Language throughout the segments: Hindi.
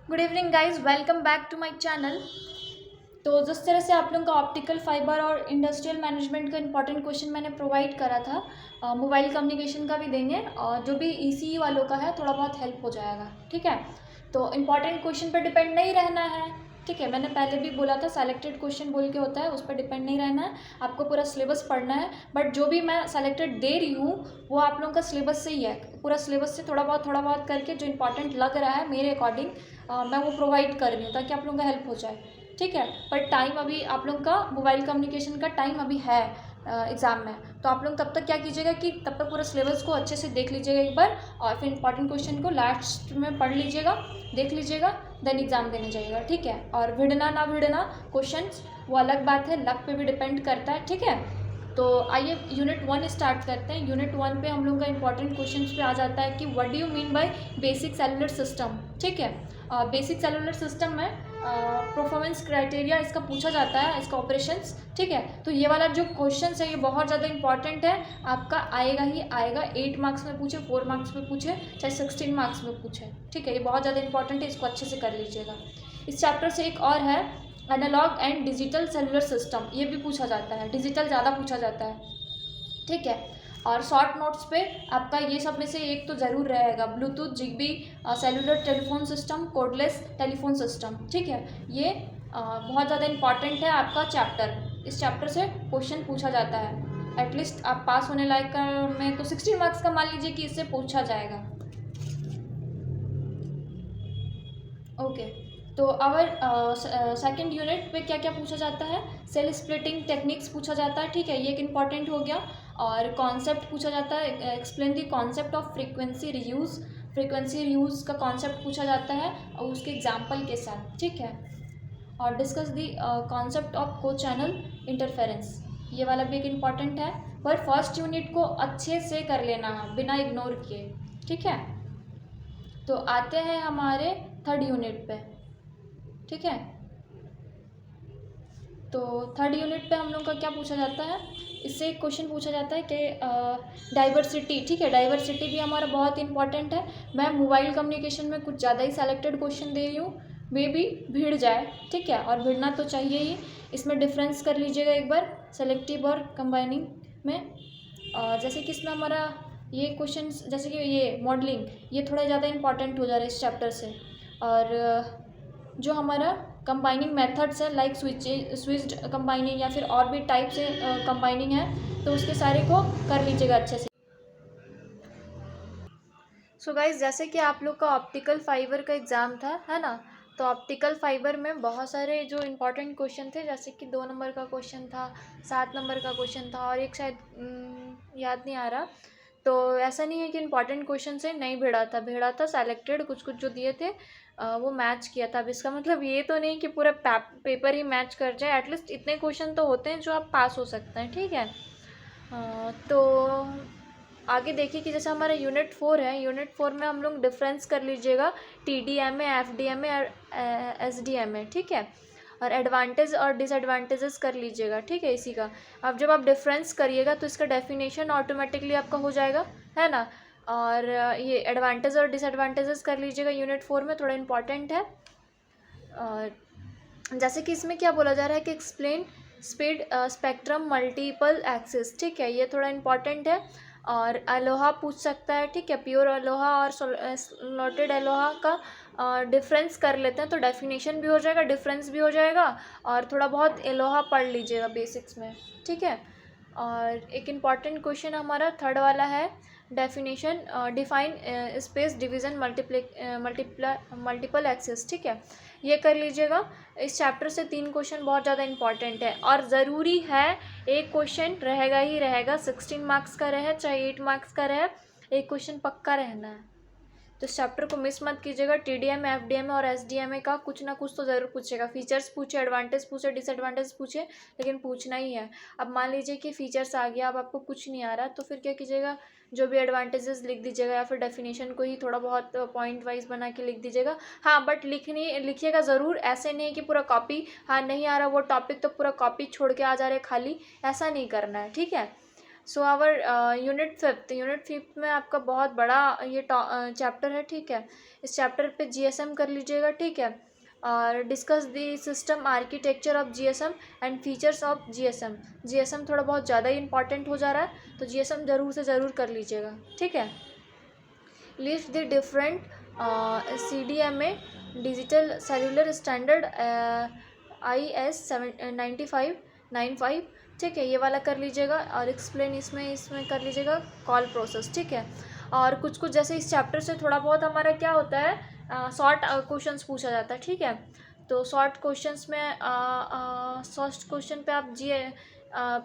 Good evening guys, welcome back to my channel. तो जिस तरह से आप लोगों का ऑप्टिकल फाइबर और इंडस्ट्रियल मैनेजमेंट का इंपॉर्टेंट क्वेश्चन मैंने प्रोवाइड करा था, मोबाइल कम्युनिकेशन का भी देंगे और जो भी ईसीई वालों का है थोड़ा बहुत हेल्प हो जाएगा। ठीक है, तो इंपॉर्टेंट क्वेश्चन पर डिपेंड नहीं रहना है। ठीक है, मैंने पहले भी बोला था सेलेक्टेड क्वेश्चन बोल के होता है, उस पर डिपेंड नहीं रहना है, आपको पूरा सिलेबस पढ़ना है। बट जो भी मैं सेलेक्टेड दे रही हूँ वो आप लोगों का सिलेबस से ही है, पूरा सिलेबस से थोड़ा बहुत करके जो इंपॉर्टेंट लग रहा है मेरे अकॉर्डिंग मैं वो प्रोवाइड कर रही हूँ ताकि आप लोगों का हेल्प हो जाए। ठीक है, पर टाइम अभी आप लोगों का मोबाइल कम्युनिकेशन का टाइम अभी है एग्ज़ाम में, तो आप लोग तब तक क्या कीजिएगा कि तब तक पूरा सिलेबस को अच्छे से देख लीजिएगा एक बार, और फिर इंपॉर्टेंट क्वेश्चन को लास्ट में पढ़ लीजिएगा, देख लीजिएगा, देन एग्ज़ाम देने जाइएगा। ठीक है, और भिड़ना ना भिड़ना क्वेश्चन वो अलग बात है, लक पे भी डिपेंड करता है। ठीक है, तो आइए यूनिट 1 स्टार्ट करते हैं। यूनिट 1 पे हम लोग का इंपॉर्टेंट क्वेश्चन पे आ जाता है कि what do you mean by basic cellular system. ठीक है, बेसिक सेलुलर सिस्टम में परफॉर्मेंस क्राइटेरिया इसका पूछा जाता है, इसका ऑपरेशंस। ठीक है, तो ये वाला जो क्वेश्चन है ये बहुत ज़्यादा इंपॉर्टेंट है, आपका आएगा ही आएगा। 8 मार्क्स में पूछे, 4 मार्क्स में पूछे, चाहे 16 मार्क्स में पूछे। ठीक है, ये बहुत ज़्यादा इंपॉर्टेंट है, इसको अच्छे से कर लीजिएगा। इस चैप्टर से एक और है analogue and digital cellular system, ये भी पूछा जाता है, डिजिटल ज़्यादा पूछा जाता है। ठीक है, और शॉर्ट नोट्स पे आपका ये सब में से एक तो ज़रूर रहेगा, Bluetooth Zigbee cellular telephone system, cordless telephone system. ठीक है, ये बहुत ज़्यादा इंपॉर्टेंट है आपका चैप्टर, इस चैप्टर से क्वेश्चन पूछा जाता है। एटलीस्ट आप पास होने लायक में तो 16 मार्क्स का मान लीजिए कि इससे पूछा जाएगा। ओके, तो अवर सेकंड यूनिट पे क्या क्या पूछा जाता है, सेल स्प्लिटिंग टेक्निक्स पूछा जाता है। ठीक है, ये एक इम्पॉर्टेंट हो गया, और कॉन्सेप्ट पूछा जाता है, explain the concept of frequency reuse, frequency reuse का कॉन्सेप्ट पूछा जाता है और उसके एग्जाम्पल के साथ। ठीक है, और डिस्कस द कॉन्सेप्ट ऑफ को चैनल इंटरफेरेंस, ये वाला भी एक इम्पॉर्टेंट है, पर फर्स्ट यूनिट को अच्छे से कर लेना है बिना इग्नोर किए। ठीक है, तो आते हैं हमारे थर्ड यूनिट पे। ठीक है, तो थर्ड यूनिट पे हम लोग का क्या पूछा जाता है, इससे एक क्वेश्चन पूछा जाता है कि डाइवर्सिटी। ठीक है, डाइवर्सिटी भी हमारा बहुत इंपॉर्टेंट है। मैं मोबाइल कम्युनिकेशन में कुछ ज़्यादा ही सेलेक्टेड क्वेश्चन दे रही हूँ, मे भी भीड़ जाए। ठीक है, और भिड़ना तो चाहिए ही। इसमें डिफरेंस कर लीजिएगा एक बार सेलेक्टिव और कंबाइनिंग में। जैसे कि इसमें हमारा ये क्वेश्चन, जैसे कि ये मॉडलिंग, ये थोड़ा ज़्यादा इंपॉर्टेंट हो जा रहा है इस चैप्टर से। और जो हमारा कंबाइनिंग मेथड्स है लाइक स्विच्ड कंबाइनिंग या फिर और भी टाइप से कंबाइनिंग है, तो उसके सारे को कर लीजिएगा अच्छे से। सो गाइज, जैसे कि आप लोग का ऑप्टिकल फाइबर का एग्ज़ाम था, है ना, तो ऑप्टिकल फाइबर में बहुत सारे जो इंपॉर्टेंट क्वेश्चन थे, जैसे कि 2 नंबर का क्वेश्चन था, 7 नंबर का क्वेश्चन था, और एक शायद याद नहीं आ रहा। तो ऐसा नहीं है कि इंपॉर्टेंट क्वेश्चन से नहीं भिड़ा था सेलेक्टेड कुछ कुछ जो दिए थे वो मैच किया था। अब इसका मतलब ये तो नहीं कि पूरा पेपर ही मैच कर जाए, एटलीस्ट इतने क्वेश्चन तो होते हैं जो आप पास हो सकते हैं। ठीक है, तो आगे देखिए कि जैसे हमारा यूनिट 4 है, यूनिट 4 में हम लोग डिफरेंस कर लीजिएगा TDMA, FDMA और SDMA। ठीक है, और एडवांटेज और डिसएडवांटेजेस कर लीजिएगा। ठीक है, इसी का अब जब आप डिफरेंस करिएगा तो इसका डेफिनेशन ऑटोमेटिकली आपका हो जाएगा, है ना। और ये एडवांटेज और डिसएडवांटेजेस कर लीजिएगा, यूनिट 4 में थोड़ा इंपॉर्टेंट है। और जैसे कि इसमें क्या बोला जा रहा है कि explain speed spectrum multiple axis. ठीक है, ये थोड़ा इंपॉर्टेंट है। और अलोहा पूछ सकता है। ठीक है, प्योर अलोहा और स्लॉटेड अलोहा का डिफरेंस कर लेते हैं, तो डेफिनेशन भी हो जाएगा, डिफरेंस भी हो जाएगा, और थोड़ा बहुत अलोहा पढ़ लीजिएगा बेसिक्स में। ठीक है, और एक इम्पॉर्टेंट क्वेश्चन हमारा थर्ड वाला है, definition define space division multiple access. ठीक है, ये कर लीजिएगा। इस चैप्टर से 3 क्वेश्चन बहुत ज़्यादा इंपॉर्टेंट है और ज़रूरी है, एक क्वेश्चन रहेगा ही रहेगा, 16 मार्क्स का रहे चाहे 8 मार्क्स का रहे, एक क्वेश्चन पक्का रहना है। तो इस चैप्टर को मिस मत कीजिएगा। TDMA, FDMA और SDMA का कुछ ना कुछ तो ज़रूर पूछेगा, फीचर्स पूछे, एडवांटेज पूछे, डिसएडवांटेज पूछे, लेकिन पूछना ही है। अब मान लीजिए कि फीचर्स आ गया, अब आपको कुछ नहीं आ रहा, तो फिर क्या कीजिएगा, जो भी एडवांटेजेस लिख दीजिएगा, या फिर डेफिनेशन को ही थोड़ा बहुत पॉइंट वाइज बना के लिख दीजिएगा। हाँ, बट लिखिएगा ज़रूर, ऐसे नहीं कि पूरा कॉपी, हाँ नहीं आ रहा वो टॉपिक तो पूरा कॉपी छोड़ के आ जा रहे खाली, ऐसा नहीं करना है। ठीक है, सो आवर यूनिट फिफ्थ में आपका बहुत बड़ा ये चैप्टर है, ठीक है। इस चैप्टर पे जीएसएम कर लीजिएगा, ठीक है। और discuss the system architecture of GSM and features of GSM. GSM थोड़ा बहुत ज़्यादा ही इंपॉर्टेंट हो जा रहा है, तो जीएसएम ज़रूर से ज़रूर कर लीजिएगा, ठीक है। List the different CDMA digital cellular standard IS 9595, ठीक है, ये वाला कर लीजिएगा। और एक्सप्लेन इसमें कर लीजिएगा कॉल प्रोसेस, ठीक है। और कुछ कुछ जैसे इस चैप्टर से थोड़ा बहुत हमारा क्या होता है, शॉर्ट क्वेश्चंस पूछा जाता है, ठीक है। तो शॉर्ट क्वेश्चंस में फर्स्ट क्वेश्चन पे आप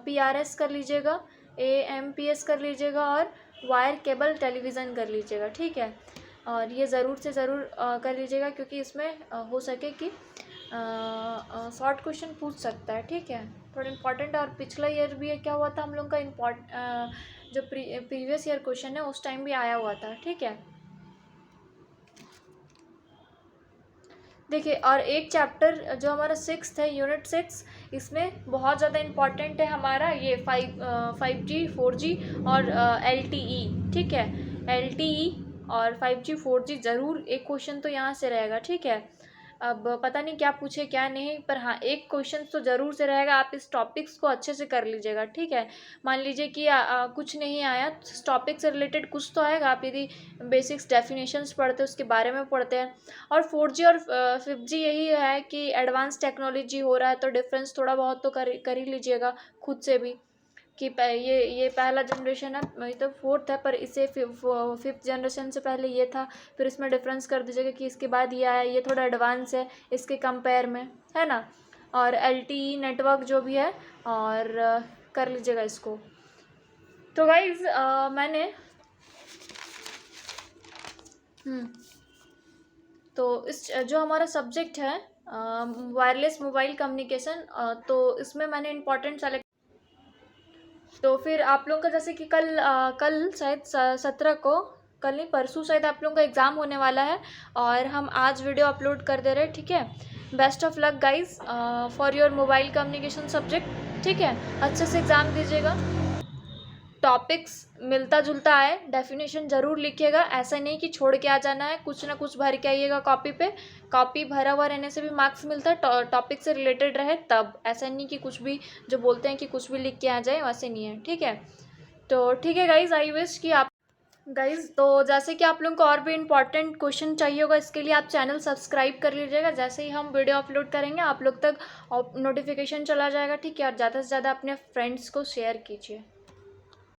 PRS कर लीजिएगा, AMPS कर लीजिएगा और वायर केबल टेलीविज़न कर लीजिएगा, ठीक है। और ये ज़रूर से ज़रूर कर लीजिएगा, क्योंकि इसमें हो सके कि शॉर्ट क्वेश्चन पूछ सकता है, ठीक है, थोड़ा इम्पॉर्टेंट। और पिछला ईयर भी क्या हुआ था हम लोग का जो प्रीवियस ईयर क्वेश्चन है उस टाइम भी आया हुआ था, ठीक है। देखिए, और एक चैप्टर जो हमारा 6th है, यूनिट 6, इसमें बहुत ज़्यादा इम्पॉर्टेंट है हमारा ये 5G 4G और LTE, ठीक है। LTE और 5G 4G ज़रूर एक क्वेश्चन तो यहाँ से रहेगा, ठीक है। अब पता नहीं क्या पूछे क्या नहीं, पर हाँ एक क्वेश्चन तो ज़रूर से रहेगा। आप इस टॉपिक्स को अच्छे से कर लीजिएगा, ठीक है। मान लीजिए कि कुछ नहीं आया, तो टॉपिक से रिलेटेड कुछ तो आएगा। आप यदि बेसिक्स डेफिनेशंस पढ़ते हैं उसके बारे में पढ़ते हैं। और 4G और 5G यही है कि एडवांस टेक्नोलॉजी हो रहा है, तो डिफरेंस थोड़ा बहुत तो कर ही लीजिएगा खुद से भी कि ये पहला जनरेशन है, वही तो 4th है, पर इसे 5th जनरेशन से पहले ये था। फिर इसमें डिफरेंस कर दीजिएगा कि इसके बाद ये आया, ये थोड़ा एडवांस है इसके कंपेयर में, है ना। और LTE नेटवर्क जो भी है, और कर लीजिएगा इसको। तो गाइज मैंने तो इस जो हमारा सब्जेक्ट है वायरलेस मोबाइल कम्युनिकेशन, तो इसमें मैंने इम्पोर्टेंट सेलेक्ट। तो फिर आप लोगों का जैसे कि कल शायद 17 को, कल नहीं परसों शायद आप लोगों का एग्ज़ाम होने वाला है, और हम आज वीडियो अपलोड कर दे रहे हैं, ठीक है। Best of luck guys for your mobile communication subject, ठीक है। अच्छे से एग्ज़ाम दीजिएगा। टॉपिक्स मिलता जुलता आए, डेफिनेशन ज़रूर लिखिएगा। ऐसा नहीं कि छोड़ के आ जाना है, कुछ ना कुछ भर के आइएगा कॉपी पे। कॉपी भरा हुआ रहने से भी मार्क्स मिलता है, टॉपिक से रिलेटेड रहे तब। ऐसा नहीं कि कुछ भी जो बोलते हैं कि कुछ भी लिख के आ जाए, वैसे नहीं है, ठीक है। तो ठीक है गाइज़, आई विश कि आप गाइज़, तो जैसे कि आप लोगों को और भी इम्पॉर्टेंट क्वेश्चन चाहिए होगा, इसके लिए आप चैनल सब्सक्राइब कर लीजिएगा। जैसे ही हम वीडियो अपलोड करेंगे आप लोग तक नोटिफिकेशन चला जाएगा, ठीक है। और ज़्यादा से ज़्यादा अपने फ्रेंड्स को शेयर कीजिए।